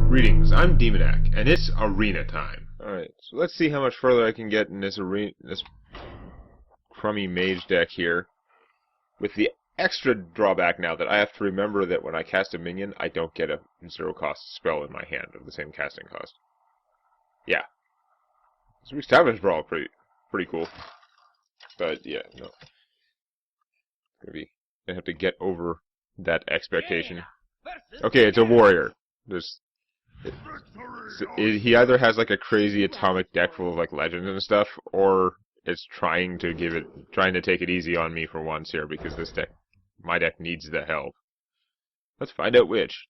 Greetings, I'm Demonac, and it's arena time. Alright, so let's see how much further I can get in this crummy mage deck here. With the extra drawback now that I have to remember that when I cast a minion, I don't get a zero-cost spell in my hand of the same casting cost. Yeah. So Savage Brawl, pretty cool. But yeah, no. Gonna have to get over that expectation. Okay, it's a warrior. He either has like a crazy atomic deck full of like legends and stuff, or it's trying to take it easy on me for once here because my deck needs the help. Let's find out which.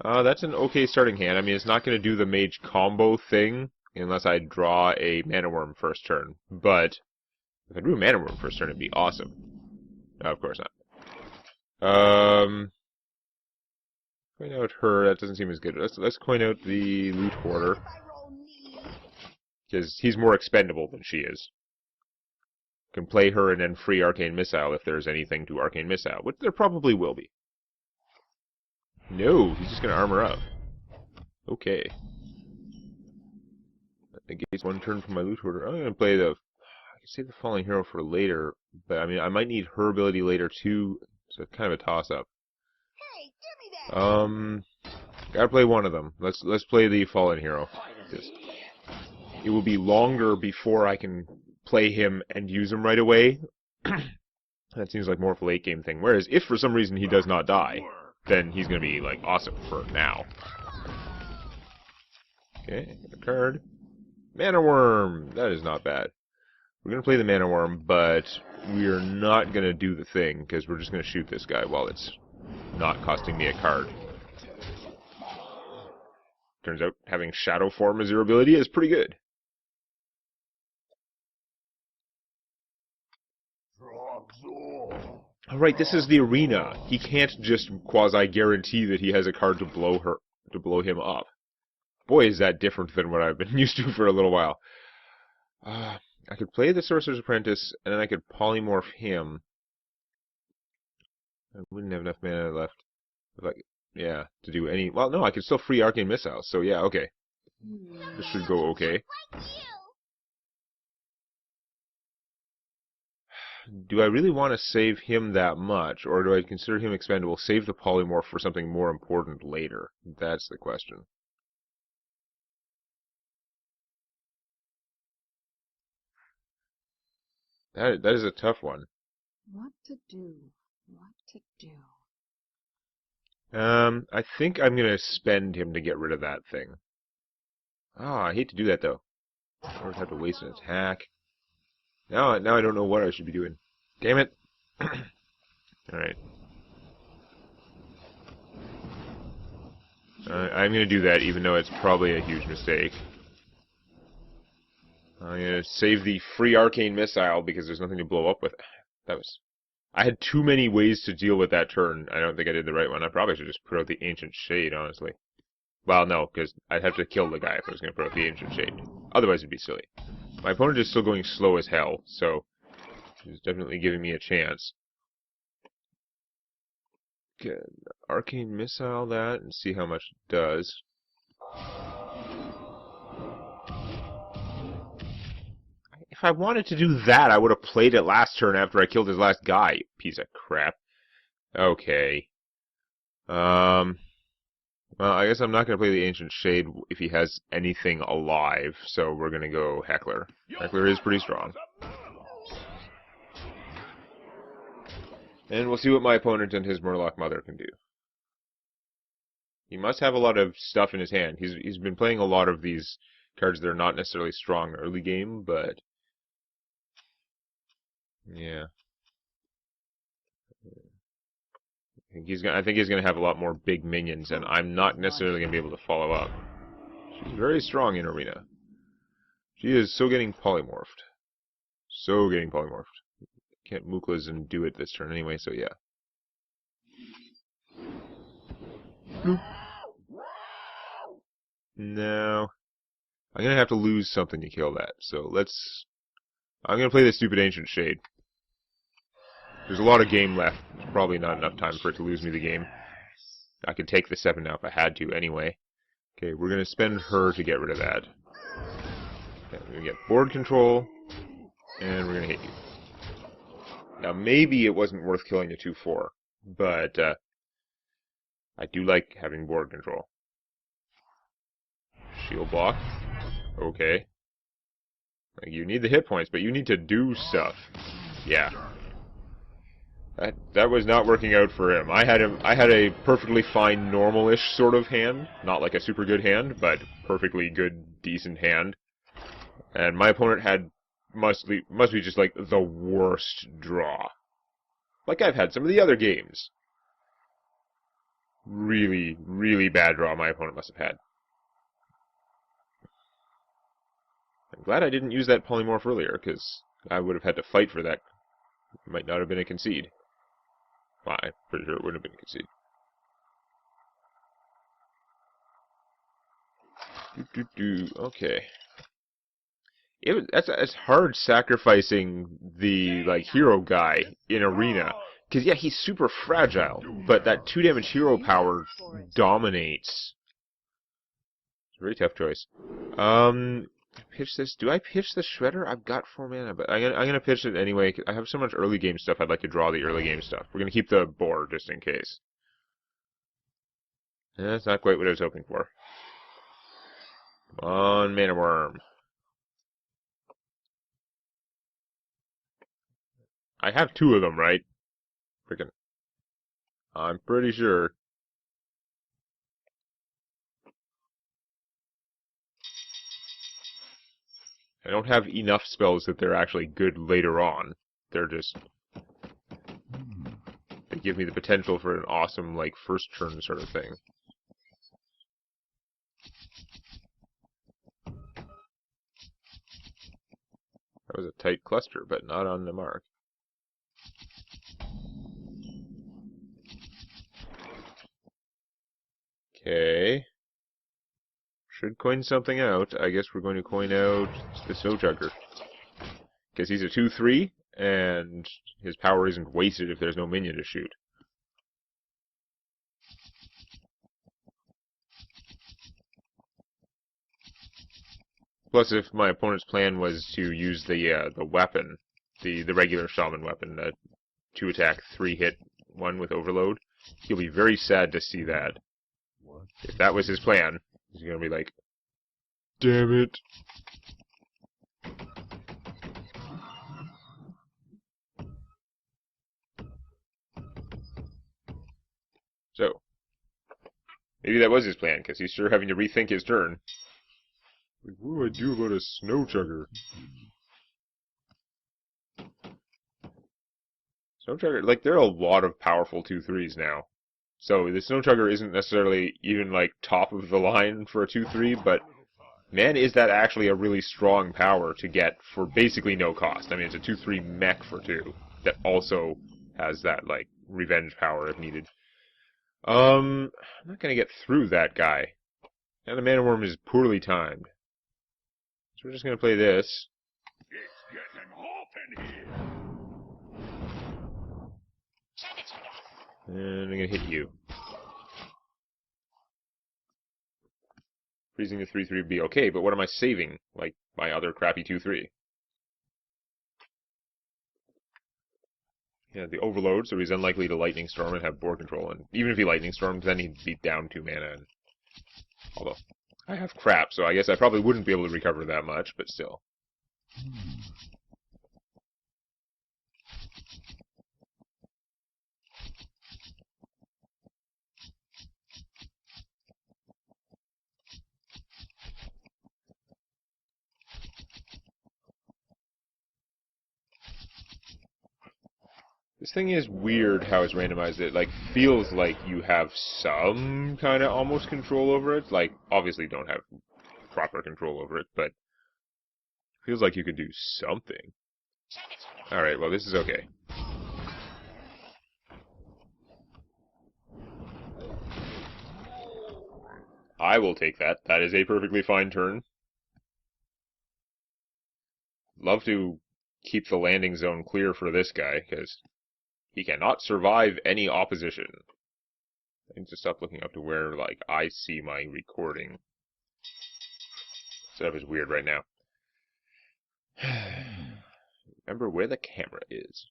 That's an okay starting hand. I mean, it's not going to do the mage combo thing unless I draw a mana worm first turn. But if I drew a mana worm first turn, it'd be awesome. No, of course not. Coin out her, that doesn't seem as good. Let's coin out the loot hoarder. Because he's more expendable than she is. Can play her and then free Arcane Missile if there's anything to Arcane Missile, which there probably will be. No, he's just going to armor up. Okay. That negates one turn from my loot hoarder. I'm going to play I can save the Falling Hero for later, but I mean, I might need her ability later too, so it's kind of a toss-up. Gotta play one of them. Let's play the Fallen Hero. It will be longer before I can play him and use him right away. That seems like more of a late game thing. Whereas if for some reason he does not die, then he's gonna be like awesome for now. Okay, a card. Mana Worm. That is not bad. We're gonna play the Mana Worm, but we are not gonna do the thing because we're just gonna shoot this guy while it's not costing me a card. Turns out having Shadow Form as your ability is pretty good. Alright, this is the arena. He can't just quasi-guarantee that he has a card to blow him up. Boy, is that different than what I've been used to for a little while. I could play the Sorcerer's Apprentice, and then I could polymorph him. I wouldn't have enough mana left. To do any... Well, no, I could still free Arcane Missile, so yeah, okay. This should go okay. Do I really want to save him that much, or do I consider him expendable, save the polymorph for something more important later? That's the question. That is a tough one. What to do? What to do? I think I'm gonna spend him to get rid of that thing. I hate to do that though. I would have to waste an attack. Now I don't know what I should be doing. Damn it! Alright. I'm gonna do that even though it's probably a huge mistake. I'm gonna save the free Arcane Missile because there's nothing to blow up with. I had too many ways to deal with that turn. I don't think I did the right one. I probably should just put out the Ancient Shade, honestly. Well, no, because I'd have to kill the guy if I was going to put out the Ancient Shade. Otherwise, it'd be silly. My opponent is still going slow as hell, so he's definitely giving me a chance. Okay, Arcane Missile that and see how much it does. If I wanted to do that, I would have played it last turn after I killed his last guy, you piece of crap. Okay. Well, I guess I'm not going to play the Ancient Shade if he has anything alive, so we're going to go Heckler. Heckler is pretty strong. And we'll see what my opponent and his Murloc Mother can do. He must have a lot of stuff in his hand. He's been playing a lot of these cards that are not necessarily strong early game, but... yeah. I think he's gonna have a lot more big minions, and I'm not necessarily gonna be able to follow up. She's very strong in arena. She is so getting polymorphed. So getting polymorphed. Can't Muklas and do it this turn anyway, so yeah. Bloop. No. I'm gonna have to lose something to kill that, so I'm gonna play the stupid Ancient Shade. There's a lot of game left. There's probably not enough time for it to lose me the game. I could take the 7 now if I had to anyway. Okay, we're going to spend her to get rid of that. Okay, we're going to get board control, and we're going to hit you. Now, maybe it wasn't worth killing a 2-4, but I do like having board control. Shield block. Okay. You need the hit points, but you need to do stuff. Yeah. That was not working out for him. I had a perfectly fine normal-ish sort of hand, not like a super good hand, but perfectly good, decent hand. And my opponent had must be just like the worst draw. Like I've had some of the other games. Really, really bad draw my opponent must have had. I'm glad I didn't use that polymorph earlier, because I would have had to fight for that. It might not have been a concede. Well, I'm pretty sure it wouldn't have been a concede. Okay. That's hard sacrificing the hero guy in arena, because yeah, he's super fragile, but that 2 damage hero power dominates. It's a very tough choice. Pitch this. Do I pitch the shredder? I've got 4 mana, but I'm gonna pitch it anyway. I have so much early game stuff. I'd like to draw the early game stuff. We're gonna keep the board just in case. That's not quite what I was hoping for. Come on, Mana Worm. I have 2 of them, right? Freaking. I'm pretty sure. I don't have enough spells that they're actually good later on. They're just... They give me the potential for an awesome, first turn sort of thing. That was a tight cluster, but not on the mark. Okay. Should coin something out. I guess we're going to coin out the Snow Chugger. Because he's a 2-3, and his power isn't wasted if there's no minion to shoot. Plus, if my opponent's plan was to use the weapon, the regular shaman weapon, the 2-attack, 3-hit one with overload, he'll be very sad to see that. If that was his plan, he's gonna be like, damn it. So, maybe that was his plan, because he's sure having to rethink his turn. Like, what do I do about a Snow Chugger? Snow Chugger, there are a lot of powerful 2-3s now. So the Snow Chugger isn't necessarily even, top of the line for a 2-3, but man, is that actually a really strong power to get for basically no cost. I mean, it's a 2-3 mech for 2 that also has that, revenge power if needed. I'm not gonna get through that guy. And the Mana Worm is poorly timed. So we're just gonna play this. It's getting hot in here. And I'm gonna hit you. Freezing the 3-3 would be okay, but what am I saving? My other crappy 2-3. Yeah, the Overload, so he's unlikely to Lightning Storm and have board control. And even if he Lightning Stormed, then he'd be down 2 mana. Although, I have crap, so I guess I probably wouldn't be able to recover that much, but still. This thing is weird how it's randomized. It, feels like you have some kind of almost control over it. Obviously don't have proper control over it, but feels like you could do something. Alright, well, this is okay. I will take that. That is a perfectly fine turn. Love to keep the landing zone clear for this guy, because he cannot survive any opposition. I need to stop looking up to where, I see my recording. setup is weird right now. Remember where the camera is.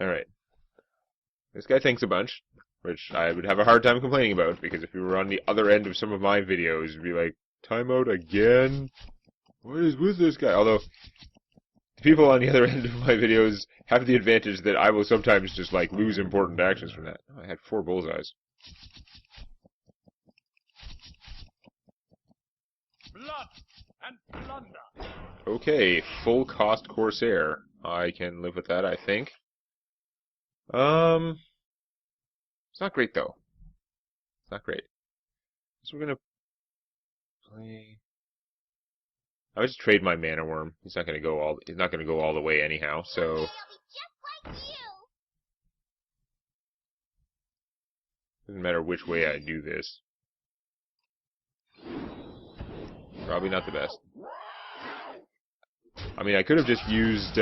Alright. This guy thinks a bunch, which I would have a hard time complaining about, because if you were on the other end of some of my videos, you'd be like, timeout again? What is with this guy? Although, the people on the other end of my videos have the advantage that I will sometimes just, like, lose important actions from that. Oh, I had 4 bullseyes. Blood and plunder. Okay, full cost Corsair. I can live with that, I think. It's not great though. It's not great. So we're gonna play. I would just trade my mana worm. He's not gonna go all the way anyhow. So doesn't matter which way I do this. Probably not the best. I mean, I could have just used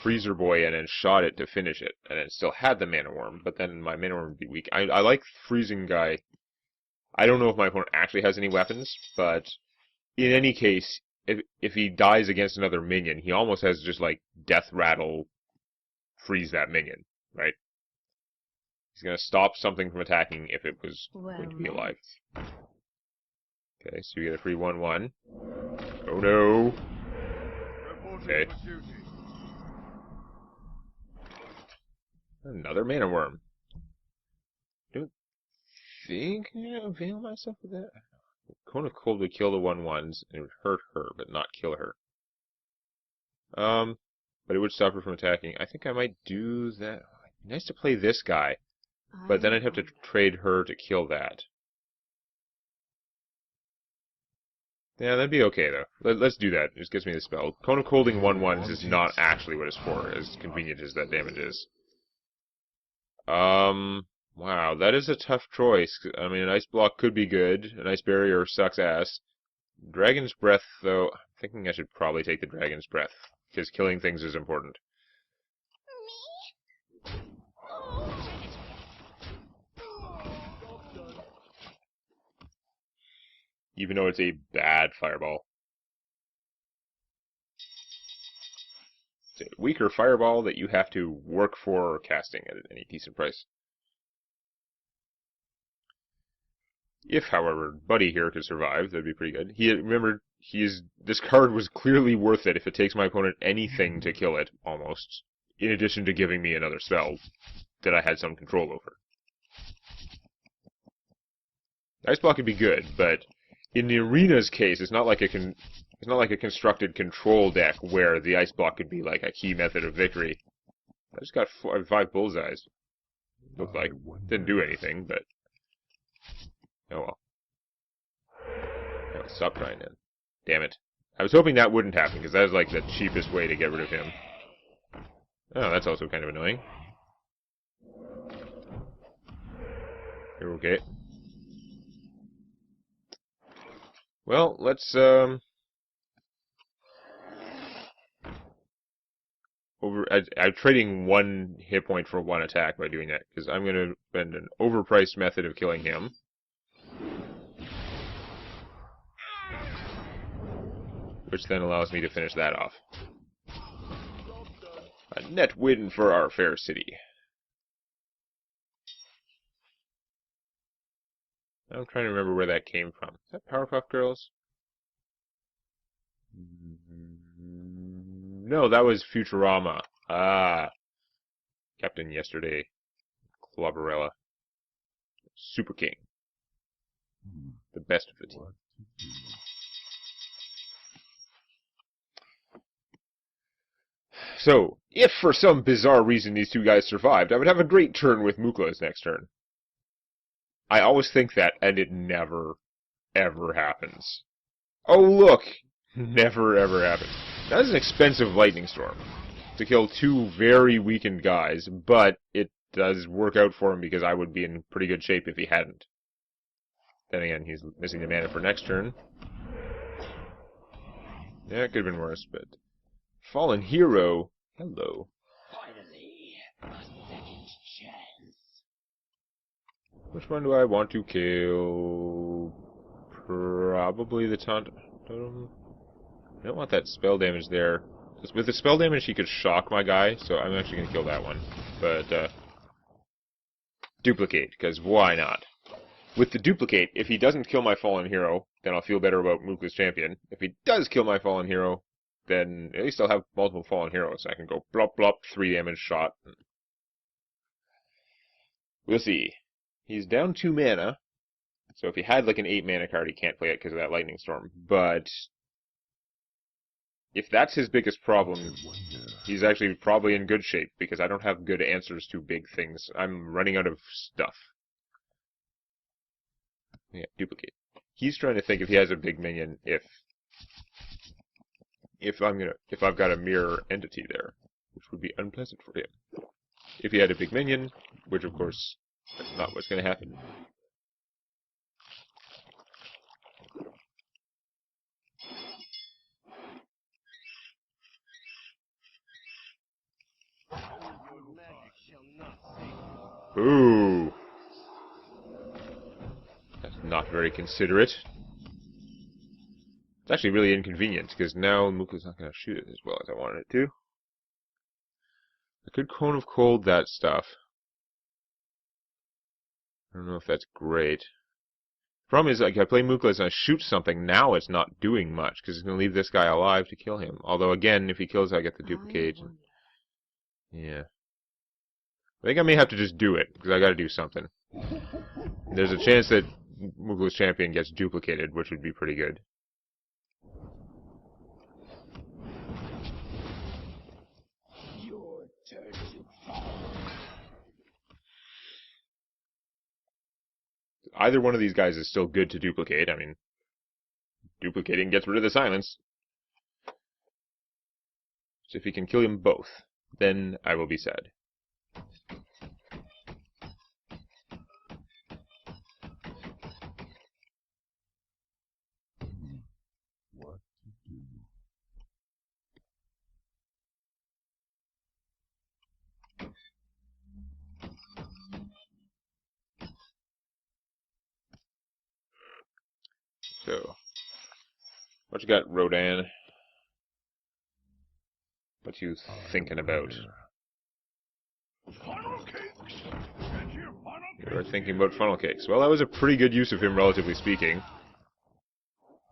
Freezer Boy and then shot it to finish it, and then still had the mana worm, but then my mana worm would be weak. I like Freezing Guy. I don't know if my opponent actually has any weapons, but in any case, if he dies against another minion, he almost has just like Death Rattle freeze that minion, right? He's going to stop something from attacking if it was going to be alive. Okay, so you get a free 1/1. Oh no! Okay. Another mana worm. Don't think I'm gonna avail myself of that. Cone of Cold would kill the 1/1s, and it would hurt her, but not kill her. But it would stop her from attacking. I think I might do that. Nice to play this guy, but then I'd have to trade her to kill that. Yeah, that'd be okay though. Let's do that. It just gives me the spell. Cone of Colding 1/1s is not actually what it's for, as convenient as that damage is. Wow, that is a tough choice. I mean, an ice block could be good. An ice barrier sucks ass. Dragon's Breath, though, I'm thinking I should probably take the Dragon's Breath, because killing things is important. Even though it's a bad fireball. It's a weaker fireball that you have to work for casting at any decent price. If, however, Buddy here could survive, that'd be pretty good. Remember, this card was clearly worth it if it takes my opponent anything to kill it, almost, in addition to giving me another spell that I had some control over. Ice Block would be good, but in the Arena's case, it's not like a constructed control deck where the Ice Block could be like a key method of victory. I just got 5 bullseyes. Looked like didn't do anything, but oh well. Oh, stop trying then. Damn it. I was hoping that wouldn't happen, because that is like the cheapest way to get rid of him. Oh, that's also kind of annoying. You're okay. Well, let's I'm trading 1 hit point for 1 attack by doing that, because I'm going to spend an overpriced method of killing him. Which then allows me to finish that off. A net win for our fair city. I'm trying to remember where that came from. Is that Powerpuff Girls? No, that was Futurama. Ah. Captain Yesterday. Clobberella. Super King. The best of the team. So, if for some bizarre reason these 2 guys survived, I would have a great turn with Mukla's next turn. I always think that, and it never, ever happens. Oh, look! Never, ever happens. That is an expensive Lightning Storm to kill 2 very weakened guys, but it does work out for him because I would be in pretty good shape if he hadn't. Then again, he's missing the mana for next turn. Yeah, it could have been worse, but... Fallen Hero. Hello. Finally, a second chance. Which one do I want to kill? Probably the taunt totem. I don't want that spell damage there. With the spell damage, he could shock my guy, so I'm actually going to kill that one. But, duplicate, because why not? With the duplicate, if he doesn't kill my fallen hero, then I'll feel better about Mookla's champion. If he does kill my fallen hero, then at least I'll have multiple fallen heroes. I can go blop blop, 3 damage shot. We'll see. He's down 2 mana, so if he had like an 8 mana card, he can't play it because of that lightning storm. But if that's his biggest problem, he's actually probably in good shape, because I don't have good answers to big things. I'm running out of stuff. Yeah, duplicate. He's trying to think if he has a big minion, if I've got a mirror entity there, which would be unpleasant for him. If he had a big minion, which of course that's not what's going to happen. Ooh. That's not very considerate. It's actually really inconvenient, because now Mookla's not going to shoot it as well as I wanted it to. I could Cone of Cold that stuff. I don't know if that's great. Problem is, like, I play Mookla's and I shoot something, now it's not doing much, because it's going to leave this guy alive to kill him. Although, again, if he kills, I get the duplicate. Yeah. I think I may have to just do it, because I gotta do something. There's a chance that Mookla's champion gets duplicated, which would be pretty good. Your turn to fall. Either one of these guys is still good to duplicate. I mean, duplicating gets rid of the silence. So if he can kill them both, then I will be sad. What to do? So, what you got, Rodan? What you thinking about? Funnel cakes! Get your funnel cakes! You're thinking about funnel cakes. Well, that was a pretty good use of him, relatively speaking.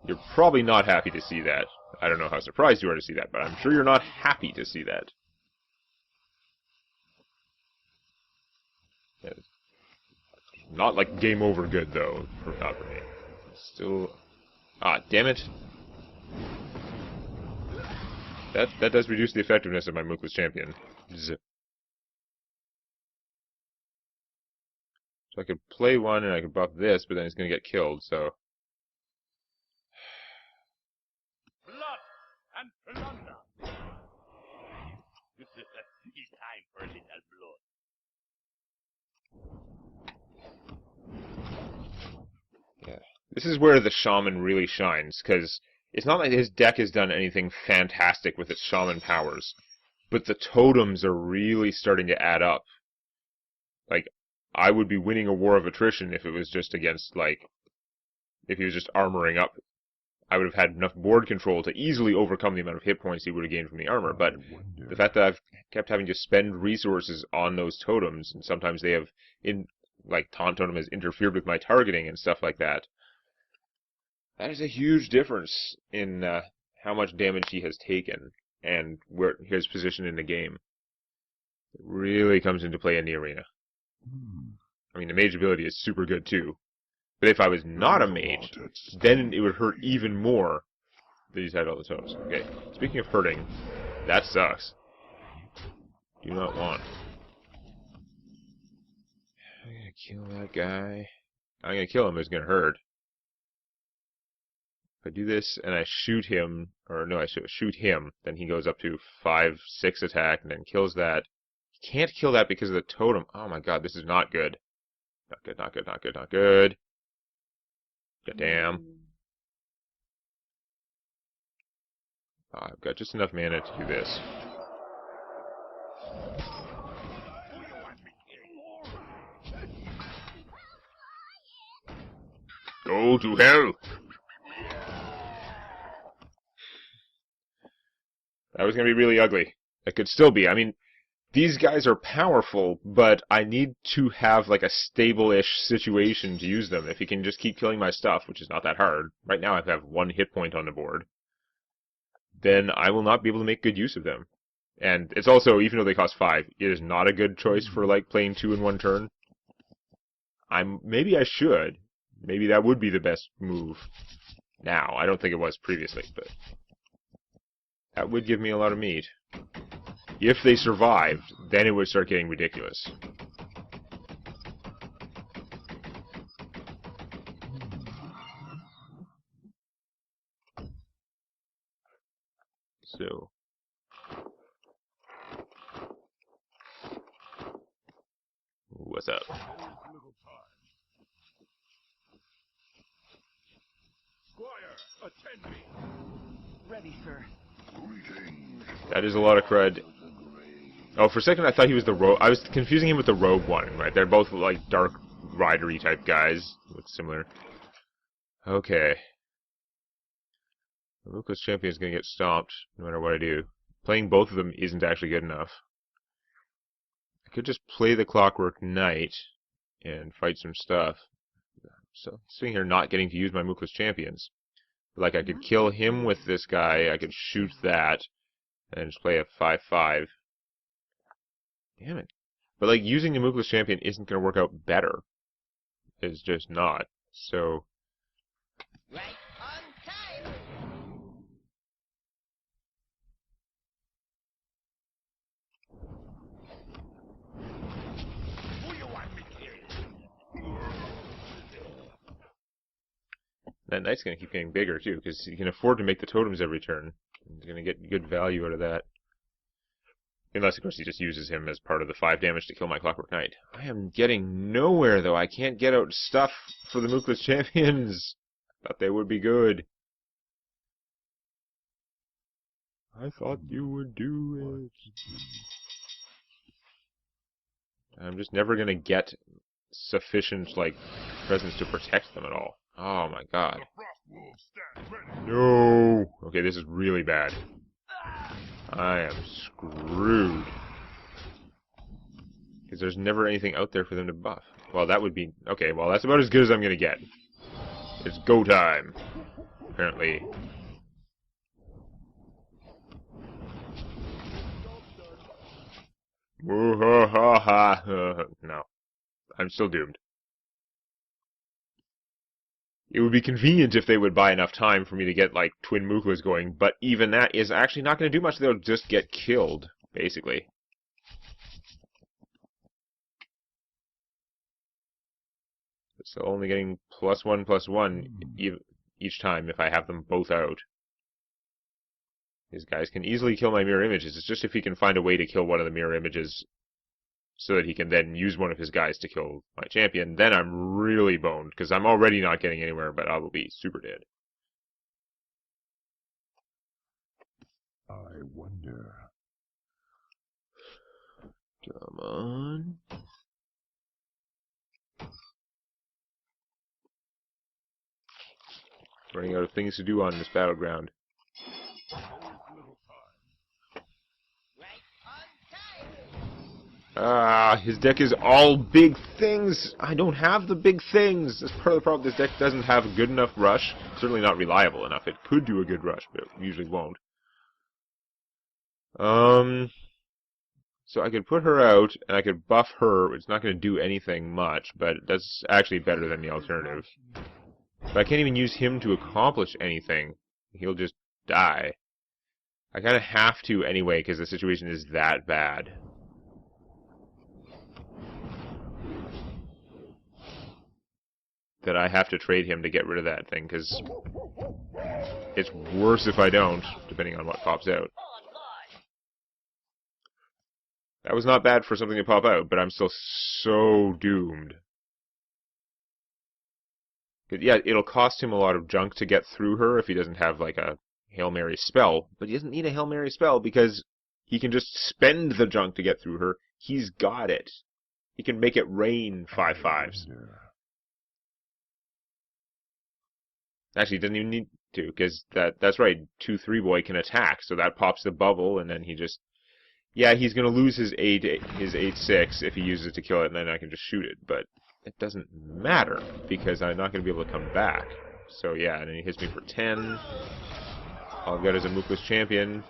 You're probably not happy to see that. I don't know how surprised you are to see that, but I'm sure you're not happy to see that. Yeah. Not like game over good, though. Not for me. Still... Ah, damn it. That does reduce the effectiveness of my Mookla's champion. Zip. So I could play one and I could buff this, but then it's going to get killed, so... Blood and plunder! It's time for a little blood. Yeah. This is where the shaman really shines, because it's not like his deck has done anything fantastic with its shaman powers, but the totems are really starting to add up. Like, I would be winning a war of attrition if it was just against, like, if he was just armoring up. I would have had enough board control to easily overcome the amount of hit points he would have gained from the armor, but the fact that I've kept having to spend resources on those totems, and sometimes they have, like, Taunt Totem has interfered with my targeting and stuff like that, that is a huge difference in how much damage he has taken and where his position in the game. It really comes into play in the arena. I mean, the mage ability is super good too. But if I was not a mage, then it would hurt even more that he's had all the totems. Okay, speaking of hurting, that sucks. Do not want. I'm gonna kill that guy. I'm gonna kill him, but it's gonna hurt. If I do this and I shoot him, or no, I shoot him, then he goes up to 5-6 attack and then kills that. He can't kill that because of the totem. Oh my god, this is not good. Not good, not good, not good, not good. Goddamn. Oh, I've got just enough mana to do this. Go to hell! That was going to be really ugly. It could still be. I mean, these guys are powerful, but I need to have like a stable-ish situation to use them. If he can just keep killing my stuff, which is not that hard. Right now I have 1 hit point on the board. Then I will not be able to make good use of them. And it's also, even though they cost 5, it is not a good choice for like playing 2 in 1 turn. Maybe I should. Maybe that would be the best move. Now, I don't think it was previously, but that would give me a lot of meat. If they survived, then it would start getting ridiculous. So, what's up? Squire, attend me. Ready, sir. That is a lot of crud. Oh, for a second I thought he was the rogue. I was confusing him with the rogue one, right? They're both like dark ridery type guys. Look similar. Okay. The Lucas champion is going to get stomped no matter what I do. Playing both of them isn't actually good enough. I could just play the Clockwork Knight and fight some stuff. So, sitting here not getting to use my Mookless champions. But, like, I could kill him with this guy, I could shoot that, and just play a 5/5. Damn it. But, like, using the Mookless champion isn't going to work out better. It's just not. So... Right on time. Who you want me kill? That knight's going to keep getting bigger, too, because he can afford to make the totems every turn. He's going to get good value out of that. Unless, of course, he just uses him as part of the 5 damage to kill my Clockwork Knight. I am getting nowhere, though. I can't get out stuff for the Mookless champions. I thought they would be good. I thought you would do it. I'm just never going to get sufficient, like, presence to protect them at all. Oh my god. The frost wolves stand ready. No! Okay, this is really bad. I am screwed. Because there's never anything out there for them to buff. Well, that would be... Okay, well, that's about as good as I'm going to get. It's go time. Apparently. No. I'm still doomed. It would be convenient if they would buy enough time for me to get, like, Twin Mooklas going, but even that is actually not going to do much. They'll just get killed, basically. So only getting +1/+1 each time if I have them both out. These guys can easily kill my mirror images. It's just if he can find a way to kill one of the mirror images so that he can then use one of his guys to kill my champion, then I'm really boned, because I'm already not getting anywhere, but I will be super dead. I wonder. Come on. Running out of things to do on this battleground. Ah, his deck is all big things. I don't have the big things. That's part of the problem. This deck doesn't have a good enough rush. Certainly not reliable enough. It could do a good rush, but it usually won't. So I could put her out, and I could buff her. It's not going to do anything much, but that's actually better than the alternative. But I can't even use him to accomplish anything. He'll just die. I kind of have to anyway, because the situation is that bad. That I have to trade him to get rid of that thing, because it's worse if I don't, depending on what pops out. That was not bad for something to pop out, but I'm still so doomed. Yeah, it'll cost him a lot of junk to get through her if he doesn't have, like, a Hail Mary spell, but he doesn't need a Hail Mary spell because he can just spend the junk to get through her. He's got it. He can make it rain 5/5s. Actually, he doesn't even need... to, because that's right. 2/3 boy can attack, so that pops the bubble, and then he just he's gonna lose his 8/6 if he uses it to kill it, and then I can just shoot it. But it doesn't matter because I'm not gonna be able to come back. So yeah, and then he hits me for 10. All I've got is a Mookless champion,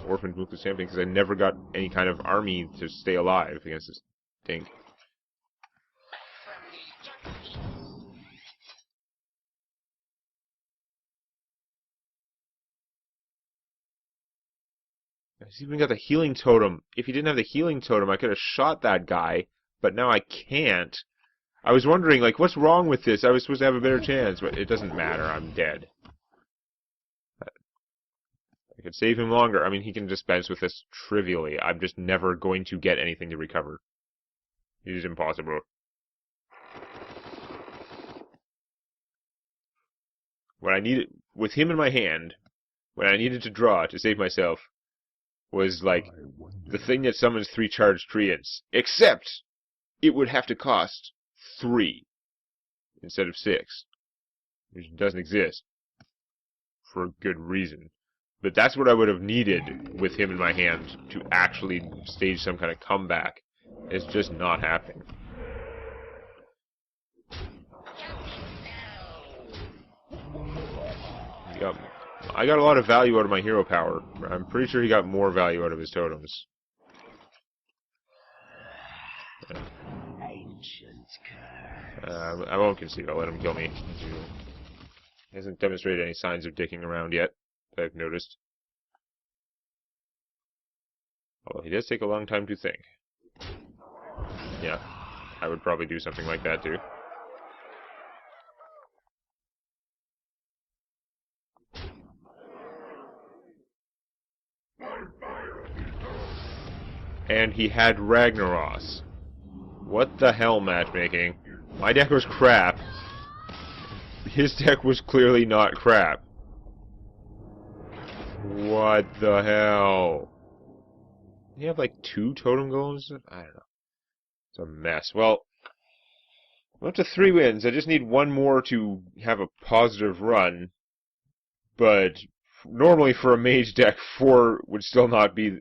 orphaned Mookless champion, because I never got any kind of army to stay alive against this dink. He's even got the healing totem. If he didn't have the healing totem, I could have shot that guy, but now I can't. I was wondering, like, what's wrong with this? I was supposed to have a better chance, but it doesn't matter. I'm dead. I could save him longer. I mean, he can dispense with this trivially. I'm just never going to get anything to recover. It is impossible. What I needed, with him in my hand, what I needed to draw to save myself was, like, the thing that summons 3 charged treants. Except, it would have to cost 3 instead of 6. Which doesn't exist. For a good reason. But that's what I would have needed with him in my hand to actually stage some kind of comeback. It's just not happening. I got a lot of value out of my hero power. I'm pretty sure he got more value out of his totems. I won't concede. I'll let him kill me. He hasn't demonstrated any signs of dicking around yet, that I've noticed. Although he does take a long time to think. Yeah, I would probably do something like that too. And he had Ragnaros. What the hell, matchmaking? My deck was crap. His deck was clearly not crap. What the hell? Did he have like 2 totem golems? I don't know. It's a mess. Well, I'm up to 3 wins. I just need 1 more to have a positive run. But normally for a mage deck, 4 would still not be...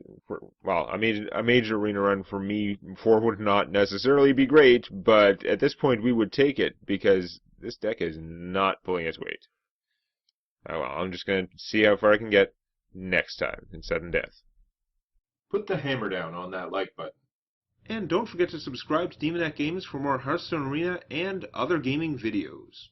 Well, a mage arena run for me, 4 would not necessarily be great, but at this point we would take it, because this deck is not pulling its weight. Oh, well, I'm just going to see how far I can get next time in sudden death. Put the hammer down on that like button. And don't forget to subscribe to Demonac Games for more Hearthstone Arena and other gaming videos.